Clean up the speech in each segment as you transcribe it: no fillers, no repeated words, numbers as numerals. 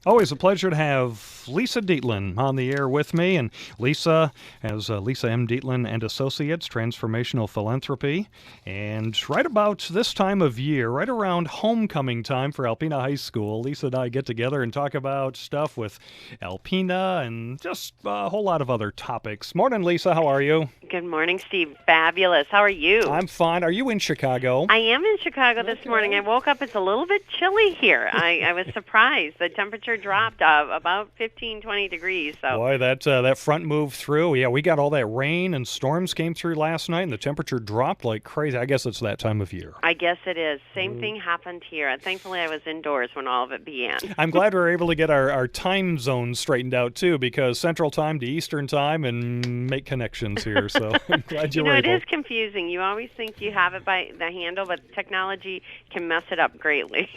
Always a pleasure to have Lisa Dietlin on the air with me. And Lisa has Lisa M. Dietlin and Associates, Transformational Philanthropy. And right about this time of year, right around homecoming time for Alpena High School, Lisa and I get together and talk about stuff with Alpena and just a whole lot of other topics. Morning, Lisa. How are you? Good morning, Steve. Fabulous. How are you? I'm fine. Are you in Chicago? I am in Chicago this morning. I woke up. It's a little bit chilly here. I was surprised. The temperature dropped about 15, 20 degrees. So. Boy, that front moved through. Yeah, we got all that rain and storms came through last night, and the temperature dropped like crazy. I guess it's that time of year. I guess it is. Same thing happened here. Thankfully, I was indoors when all of it began. I'm glad we were able to get our time zones straightened out, too, because Central Time to Eastern Time and make connections here. So I'm glad you were able. It is confusing. You always think you have it by the handle, but technology can mess it up greatly.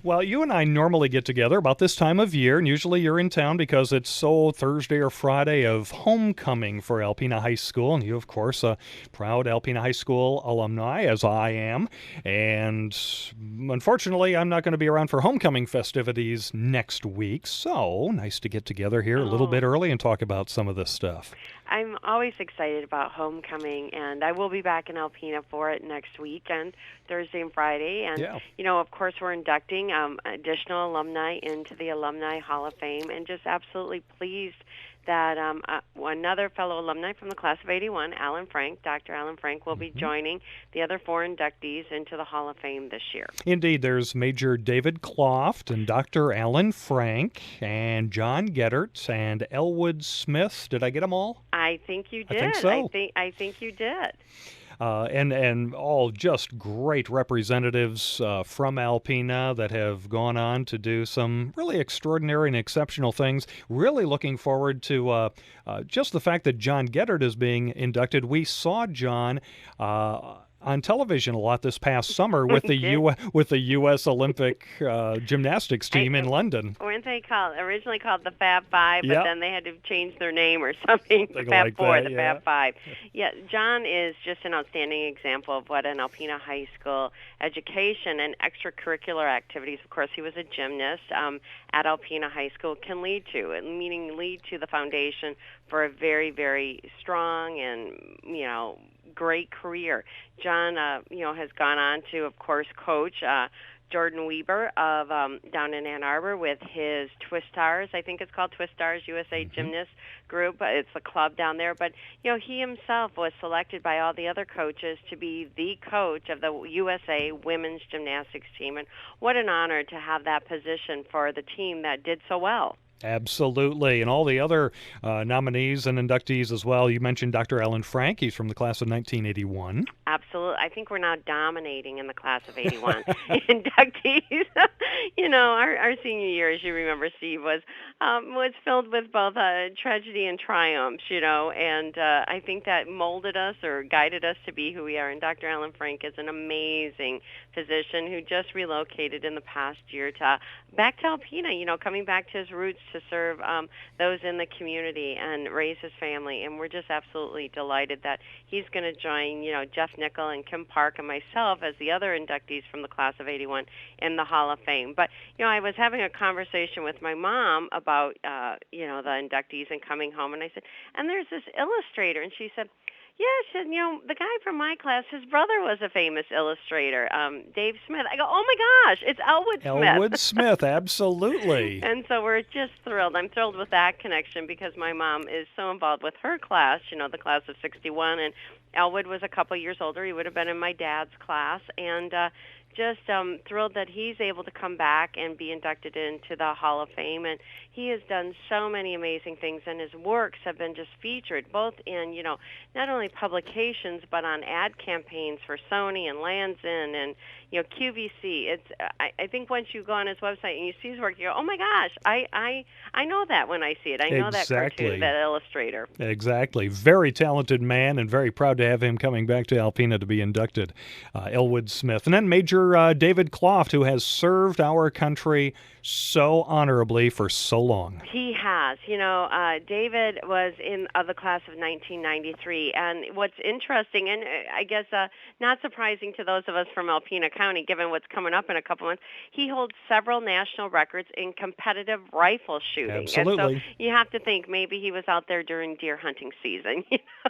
Well, you and I normally get together about this time of year, and usually you're in town because it's Thursday or Friday of homecoming for Alpena High School, and you, of course, a proud Alpena High School alumni, as I am, and unfortunately, I'm not going to be around for homecoming festivities next week, so nice to get together here a little bit early and talk about some of this stuff. I'm always excited about homecoming, and I will be back in Alpena for it next weekend, Thursday and Friday. And, of course, we're inducting additional alumni into the Alumni Hall of Fame, and just absolutely pleased that another fellow alumni from the class of 81, Dr. Alan Frank, will be joining the other 4 inductees into the Hall of Fame this year. Indeed, there's Major David Cloft and Dr. Alan Frank and John Geddert and Elwood Smith. Did I get them all? I think you did. I think so. I think you did. And all just great representatives from Alpena that have gone on to do some really extraordinary and exceptional things. Really looking forward to just the fact that John Geddert is being inducted. We saw John on television a lot this past summer with the U.S. Olympic gymnastics team in London. Weren't they originally called the Fab Five, but then they had to change their name or something, the Fab Four, the Fab Five. Yeah, John is just an outstanding example of what an Alpena High School education and extracurricular activities, of course he was a gymnast at Alpena High School, can lead to, meaning lead to the foundation for a very, very strong and, great career. John, has gone on to, of course, coach Jordan Weber of down in Ann Arbor with his Twistars. I think it's called Twistars USA Gymnast Group. It's a club down there. But, he himself was selected by all the other coaches to be the coach of the USA women's gymnastics team. And what an honor to have that position for the team that did so well. Absolutely. And all the other nominees and inductees as well. You mentioned Dr. Alan Frank. He's from the class of 1981. Absolutely. I think we're now dominating in the class of 81 inductees. Our senior year, as you remember, Steve, was filled with both tragedy and triumphs, and I think that molded us or guided us to be who we are. And Dr. Alan Frank is an amazing physician who just relocated in the past year back to Alpena, coming back to his roots to serve those in the community and raise his family. And we're just absolutely delighted that he's going to join, Jeff Nickel and Kim Park and myself as the other inductees from the class of 81 in the Hall of Fame. But, I was having a conversation with my mom about, the inductees and coming home. And I said, and there's this illustrator. And she said, yeah, she said, the guy from my class, his brother was a famous illustrator, Dave Smith. I go, oh, my gosh, it's Elwood Smith. Elwood Smith, absolutely. And so we're just thrilled. I'm thrilled with that connection because my mom is so involved with her class, the class of 61, and Elwood was a couple years older. He would have been in my dad's class, and just thrilled that he's able to come back and be inducted into the Hall of Fame. And he has done so many amazing things, and his works have been just featured both in, not only publications, but on ad campaigns for Sony and Land's End and, QVC. I think once you go on his website and you see his work, you go, oh my gosh, I know that when I see it. I know that cartoon, that illustrator. Exactly. Very talented man, and very proud to have him coming back to Alpena to be inducted, Elwood Smith. And then Major David Cloft, who has served our country so honorably for so long. He has. David was in the class of 1993, and what's interesting, and I guess not surprising to those of us from Alpena County, given what's coming up in a couple months, he holds several national records in competitive rifle shooting, and so Absolutely. you have to think maybe he was out there during deer hunting season.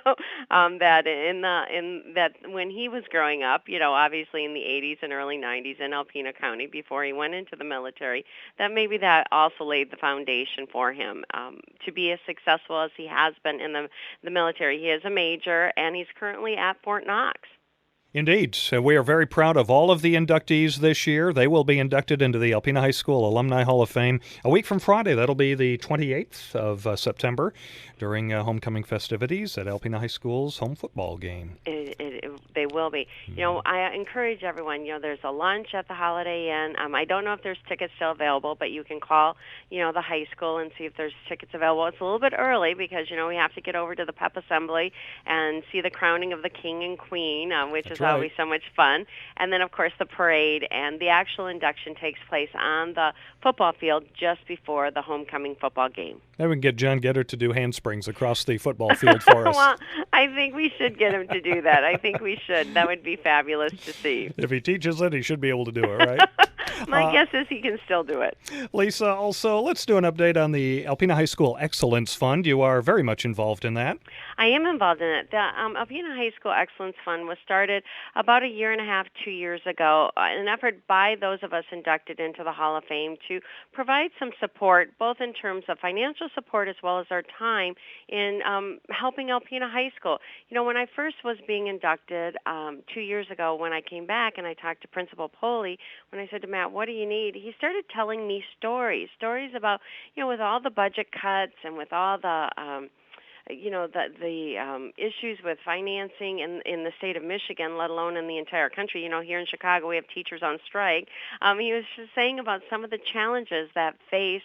Know, that in that when he was growing up, obviously in the 80s and early 90s in Alpena County before he went into the military, that maybe that also laid the foundation for him to be as successful as he has been in the military. He is a major, and he's currently at Fort Knox. Indeed. So we are very proud of all of the inductees this year. They will be inducted into the Alpena High School Alumni Hall of Fame a week from Friday. That'll be the 28th of September during homecoming festivities at Alpena High School's home football game. They will be. I encourage everyone. There's a lunch at the Holiday Inn. I don't know if there's tickets still available, but you can call, the high school and see if there's tickets available. It's a little bit early because, we have to get over to the pep assembly and see the crowning of the king and queen, which is Right. always so much fun. And then, of course, the parade and the actual induction takes place on the football field just before the homecoming football game. Then we can get John Getter to do handsprings across the football field for us. Well, I think we should get him to do that. I think we should. That would be fabulous to see. If he teaches it, he should be able to do it, right? My guess is he can still do it. Lisa, also, let's do an update on the Alpena High School Excellence Fund. You are very much involved in that. I am involved in it. The Alpena High School Excellence Fund was started about a year and a half, 2 years ago, in an effort by those of us inducted into the Hall of Fame to provide some support, both in terms of financial support as well as our time in helping Alpena High School. When I first was being inducted 2 years ago, when I came back and I talked to Principal Poley, when I said to Matt, what do you need? He started telling me stories about, with all the budget cuts and with all the the issues with financing in the state of Michigan, let alone in the entire country. Here in Chicago we have teachers on strike. He was just saying about some of the challenges that face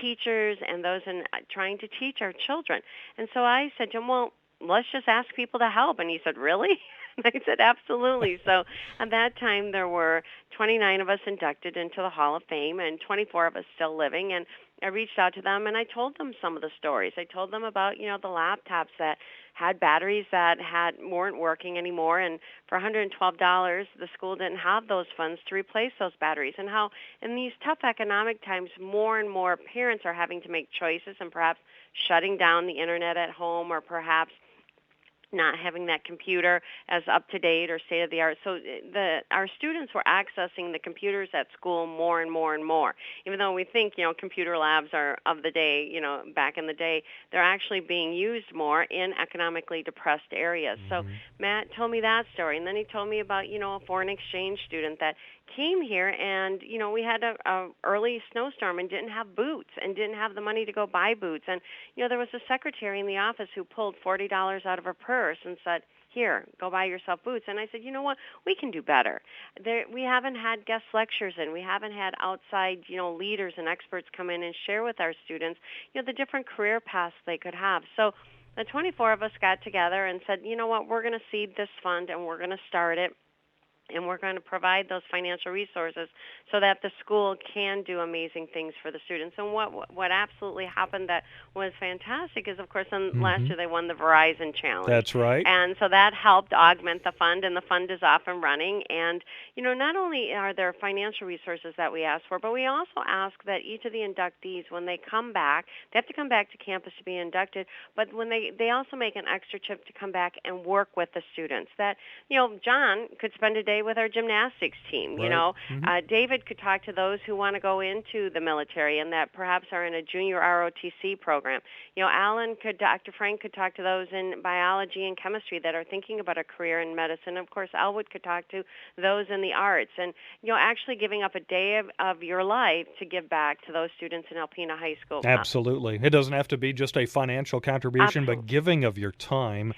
teachers and those in trying to teach our children. And so I said to him, well, let's just ask people to help. And he said, really? And I said, absolutely. So at that time, there were 29 of us inducted into the Hall of Fame and 24 of us still living. And I reached out to them and I told them some of the stories. I told them about, the laptops that had batteries that weren't working anymore. And for $112, the school didn't have those funds to replace those batteries. And how in these tough economic times, more and more parents are having to make choices and perhaps shutting down the internet at home or perhaps not having that computer as up to date or state of the art. So our students were accessing the computers at school more and more and more. Even though we think, computer labs are of the day, back in the day, they're actually being used more in economically depressed areas. So Matt told me that story. And then he told me about, a foreign exchange student that came here and, we had a early snowstorm and didn't have boots and didn't have the money to go buy boots. And, there was a secretary in the office who pulled $40 out of her purse and said, here, go buy yourself boots. And I said, you know what, we can do better. We haven't had guest lectures and we haven't had outside, leaders and experts come in and share with our students, the different career paths they could have. So the 24 of us got together and said, you know what, we're going to seed this fund and we're going to start it. And we're going to provide those financial resources so that the school can do amazing things for the students. And what absolutely happened that was fantastic is, of course, last year they won the Verizon Challenge. That's right. And so that helped augment the fund, and the fund is off and running. And, not only are there financial resources that we ask for, but we also ask that each of the inductees, when they come back, they have to come back to campus to be inducted, but when they also make an extra trip to come back and work with the students. That, John could spend a day with our gymnastics team. Right. David could talk to those who want to go into the military and that perhaps are in a junior ROTC program. Dr. Frank could talk to those in biology and chemistry that are thinking about a career in medicine. Of course, Elwood could talk to those in the arts. And, actually giving up a day of your life to give back to those students in Alpena High School. Absolutely. It doesn't have to be just a financial contribution, but giving of your time.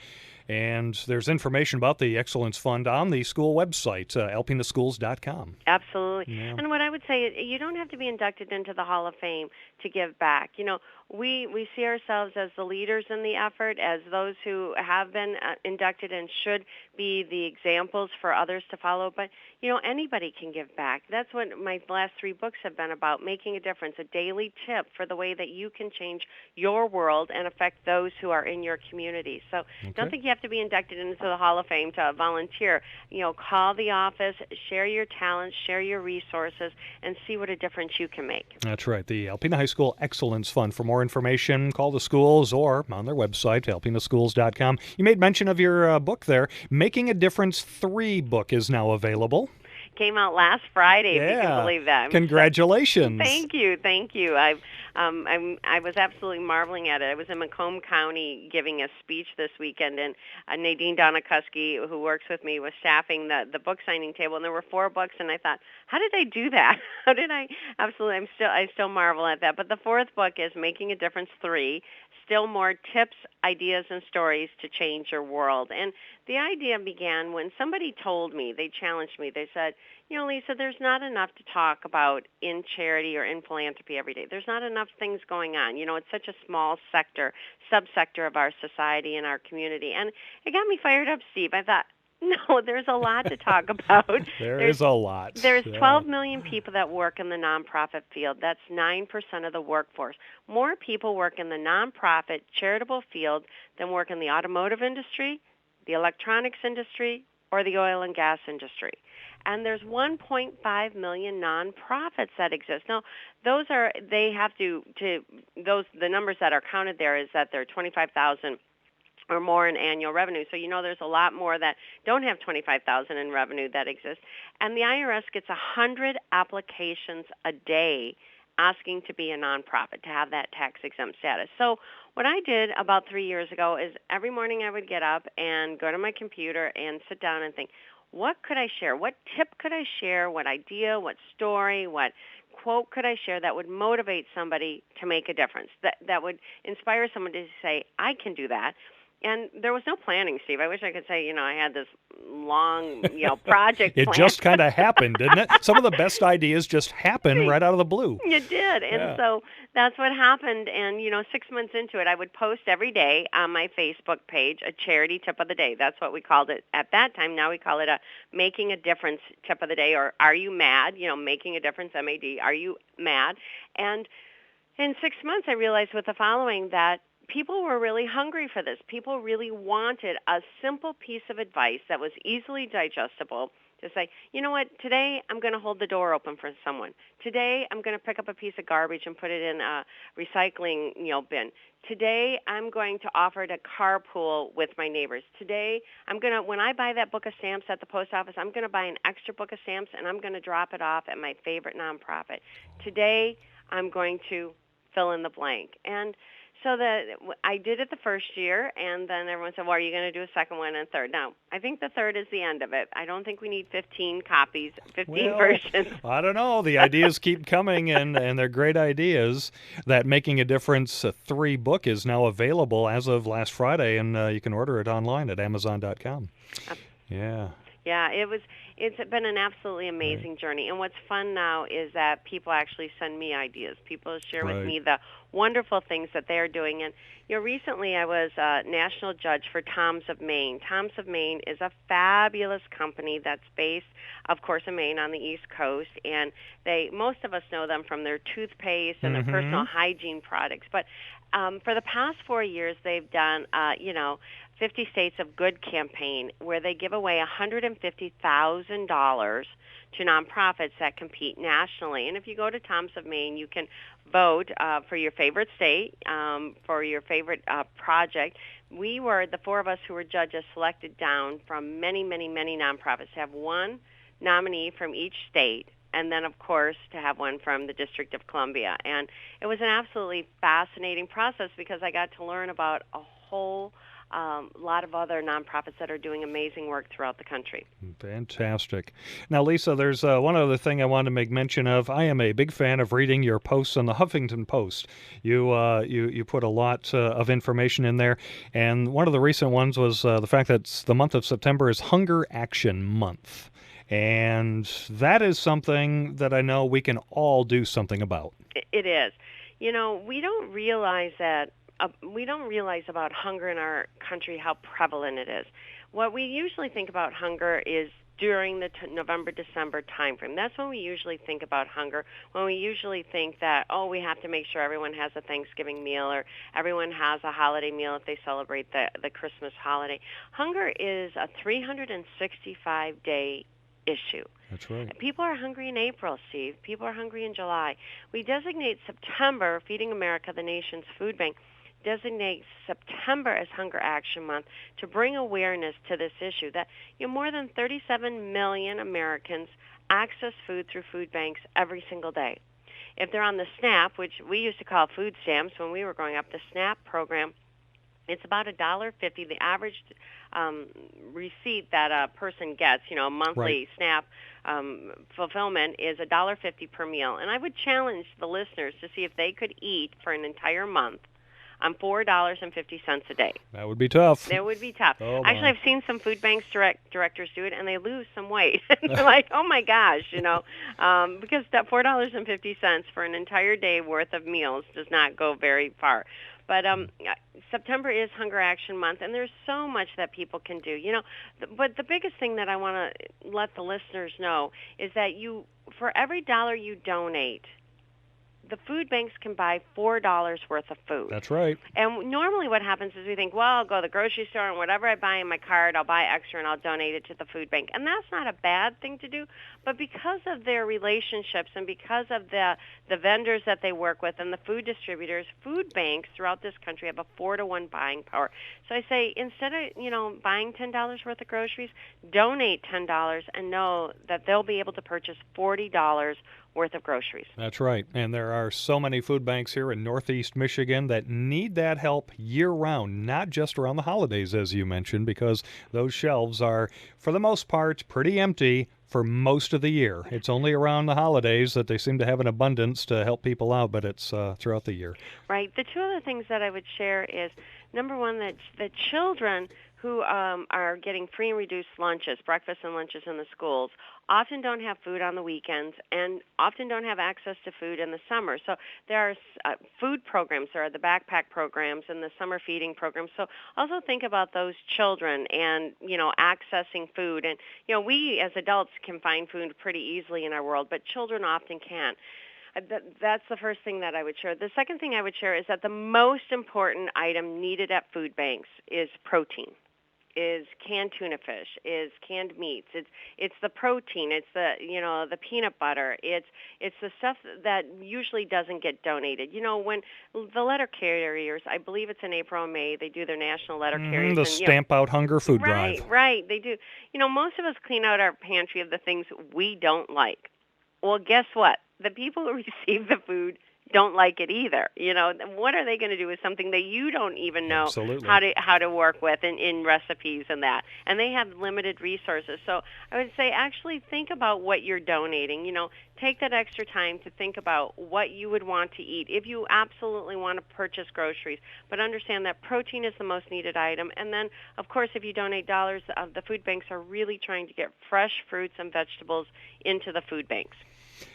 And there's information about the Excellence Fund on the school website, alpenaschools.com. Absolutely. Yeah. And what I would say is you don't have to be inducted into the Hall of Fame to give back. We see ourselves as the leaders in the effort, as those who have been inducted and should be the examples for others to follow, but anybody can give back. That's what my last 3 books have been about, making a difference, a daily tip for the way that you can change your world and affect those who are in your community. So don't think you have to be inducted into the Hall of Fame to volunteer. Call the office, share your talents, share your resources, and see what a difference you can make. That's right. The Alpena High School Excellence Fund. For more information, call the schools or on their website, alpenaschools.com. You made mention of your book there. Making a Difference 3 book is now available. Came out last Friday, if you can believe that. Congratulations. Thank you. I was absolutely marveling at it. I was in Macomb County giving a speech this weekend, and Nadine Donikuski, who works with me, was staffing the book signing table, and there were 4 books, and I thought, how did I do that? How did I? Absolutely, I still marvel at that. But the 4th book is Making a Difference 3. Still more tips, ideas, and stories to change your world. And the idea began when somebody told me, they challenged me, they said, Lisa, there's not enough to talk about in charity or in philanthropy every day. There's not enough things going on. It's such a small subsector of our society and our community. And it got me fired up, Steve. I thought, no, there's a lot to talk about. There's a lot. There's 12 million people that work in the nonprofit field. That's 9% of the workforce. More people work in the nonprofit charitable field than work in the automotive industry, the electronics industry, or the oil and gas industry. And there's 1.5 million nonprofits that exist. Now, the numbers that are counted there is that there are 25,000 or more in annual revenue. So there's a lot more that don't have 25,000 in revenue that exist. And the IRS gets 100 applications a day asking to be a nonprofit, to have that tax-exempt status. So what I did about 3 years ago is every morning I would get up and go to my computer and sit down and think, what could I share? What tip could I share? What idea, what story, what quote could I share that would motivate somebody to make a difference, that would inspire someone to say, I can do that? And there was no planning, Steve. I wish I could say, I had this long, project It plan. just kind of happened, didn't it? Some of the best ideas just happen right out of the blue. It did. And so that's what happened. And, 6 months into it, I would post every day on my Facebook page a charity tip of the day. That's what we called it at that time. Now we call it a Making a Difference tip of the day, or Are You Mad? Making a Difference, MAD. Are you mad? And in 6 months, I realized with the following that people were really hungry for this. People really wanted a simple piece of advice that was easily digestible to say, you know what, today I'm going to hold the door open for someone. Today I'm going to pick up a piece of garbage and put it in a recycling bin. Today I'm going to offer to carpool with my neighbors. Today when I buy that book of stamps at the post office, I'm going to buy an extra book of stamps and I'm going to drop it off at my favorite nonprofit. Today I'm going to fill in the blank. And so I did it the first year, and then everyone said, well, are you going to do a second one and third? Now, I think the third is the end of it. I don't think we need 15 copies, 15 versions. I don't know. The ideas keep coming, and they're great ideas. That Making a Difference 3 book is now available as of last Friday, and you can order it online at Amazon.com. Yeah. Yeah, it's been an absolutely amazing journey. And what's fun now is that people actually send me ideas. People share with me the wonderful things that they're doing. And recently I was a national judge for Tom's of Maine. Tom's of Maine is a fabulous company that's based, of course, in Maine on the East Coast. And most of us know them from their toothpaste and their personal hygiene products. But for the past 4 years, they've done, 50 States of Good campaign, where they give away $150,000 to nonprofits that compete nationally. And if you go to Tom's of Maine, you can vote for your favorite state, for your favorite project. We were, the 4 of us who were judges, selected down from many, many, many nonprofits to have one nominee from each state, and then, of course, to have one from the District of Columbia. And it was an absolutely fascinating process because I got to learn about a whole lot of other nonprofits that are doing amazing work throughout the country. Fantastic. Now, Lisa, there's one other thing I wanted to make mention of. I am a big fan of reading your posts on the Huffington Post. You put a lot of information in there, and one of the recent ones was the fact that the month of September is Hunger Action Month. And that is something that I know we can all do something about. It is. We don't realize that. We don't realize about hunger in our country how prevalent it is. What we usually think about hunger is during the November, December timeframe. That's when we usually think about hunger, when we usually think that, oh, we have to make sure everyone has a Thanksgiving meal or everyone has a holiday meal if they celebrate the Christmas holiday. Hunger is a 365-day issue. That's right. People are hungry in April, Steve. People are hungry in July. We designate September, Feeding America, the nation's food bank, designates September as Hunger Action Month to bring awareness to this issue that more than 37 million Americans access food through food banks every single day. If they're on the SNAP, which we used to call food stamps when we were growing up, the SNAP program, it's about $1.50. The average receipt that a person gets, a monthly SNAP fulfillment is $1.50 per meal. And I would challenge the listeners to see if they could eat for an entire month on $4.50 a day. That would be tough. That would be tough. Oh, actually, I've seen some food banks directors do it, and they lose some weight. They're like, oh my gosh, because that $4.50 for an entire day worth of meals does not go very far. But September is Hunger Action Month, and there's so much that people can do. But the biggest thing that I want to let the listeners know is that for every dollar you donate, the food banks can buy $4 worth of food. That's right. And normally what happens is we think, well, I'll go to the grocery store and whatever I buy in my cart, I'll buy extra and I'll donate it to the food bank. And that's not a bad thing to do. But because of their relationships and because of the vendors that they work with and the food distributors, food banks throughout this country have a 4-to-1 buying power. So I say instead of, buying $10 worth of groceries, donate $10 and know that they'll be able to purchase $40 worth of groceries. That's right. And there are so many food banks here in Northeast Michigan that need that help year-round, not just around the holidays, as you mentioned, because those shelves are, for the most part, pretty empty for most of the year. It's only around the holidays that they seem to have an abundance to help people out, but it's throughout the year. Right. The two other things that I would share is, number one, that the children who are getting free and reduced lunches, breakfast and lunches in the schools, often don't have food on the weekends and often don't have access to food in the summer. So there are food programs. There are the backpack programs and the summer feeding programs. So also think about those children and, accessing food. And, we as adults can find food pretty easily in our world, but children often can't. That's the first thing that I would share. The second thing I would share is that the most important item needed at food banks is protein. Is canned tuna fish, is canned meats. It's the protein. It's the peanut butter. It's the stuff that usually doesn't get donated. When the letter carriers, I believe it's in April and May, they do their national letter carriers. The Stamp Out Hunger Food Drive. Drive. Right. They do. Most of us clean out our pantry of the things we don't like. Well, guess what? The people who receive the food don't like it either. What are they going to do with something that you don't even know how to work with in recipes and that? And they have limited resources. So I would say actually think about what you're donating. Take that extra time to think about what you would want to eat if you absolutely want to purchase groceries. But understand that protein is the most needed item. And then, of course, if you donate dollars, the food banks are really trying to get fresh fruits and vegetables into the food banks.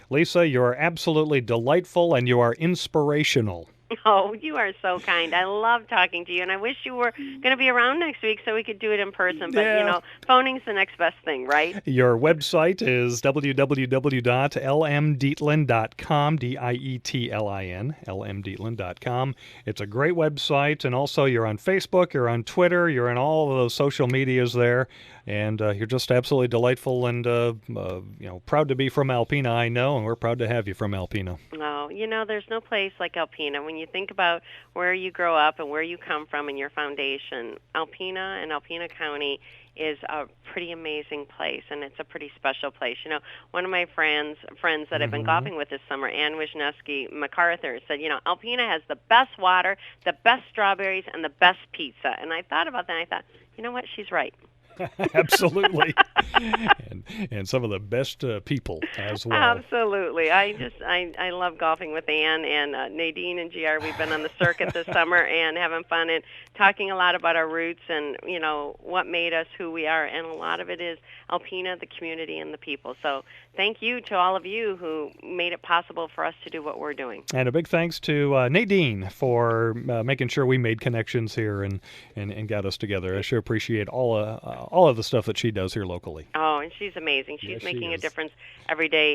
Lisa, you are absolutely delightful and you are inspirational. Oh, you are so kind. I love talking to you, and I wish you were going to be around next week so we could do it in person. But, phoning's the next best thing, right? Your website is www.lmdietlin.com, Dietlin, lmdietlin.com. It's a great website, and also you're on Facebook, you're on Twitter, you're in all of those social medias there, and you're just absolutely delightful and, proud to be from Alpena, I know, and we're proud to have you from Alpena. Oh, there's no place like Alpena. When you think about where you grow up and where you come from and your foundation, Alpena and Alpena County is a pretty amazing place, and it's a pretty special place. One of my friends that I've been golfing with this summer, Ann Wisniewski MacArthur, said, Alpena has the best water, the best strawberries, and the best pizza. And I thought about that, and I thought, you know what, she's right. Absolutely. And and some of the best people as well. Absolutely. I love golfing with Ann and Nadine and GR. We've been on the circuit this summer and having fun and talking a lot about our roots and, what made us who we are. And a lot of it is Alpena, the community, and the people. So thank you to all of you who made it possible for us to do what we're doing. And a big thanks to Nadine for making sure we made connections here and got us together. I sure appreciate all of the stuff that she does here locally. Oh, and she's amazing. She's making a difference every day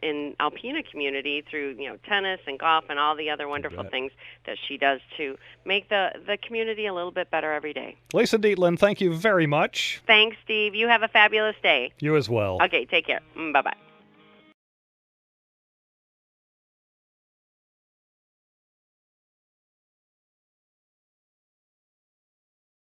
in Alpena community through tennis and golf and all the other wonderful things that she does to make the community a little bit better every day. Lisa Dietlin, thank you very much. Thanks, Steve. You have a fabulous day. You as well. Okay, take care. Bye-bye.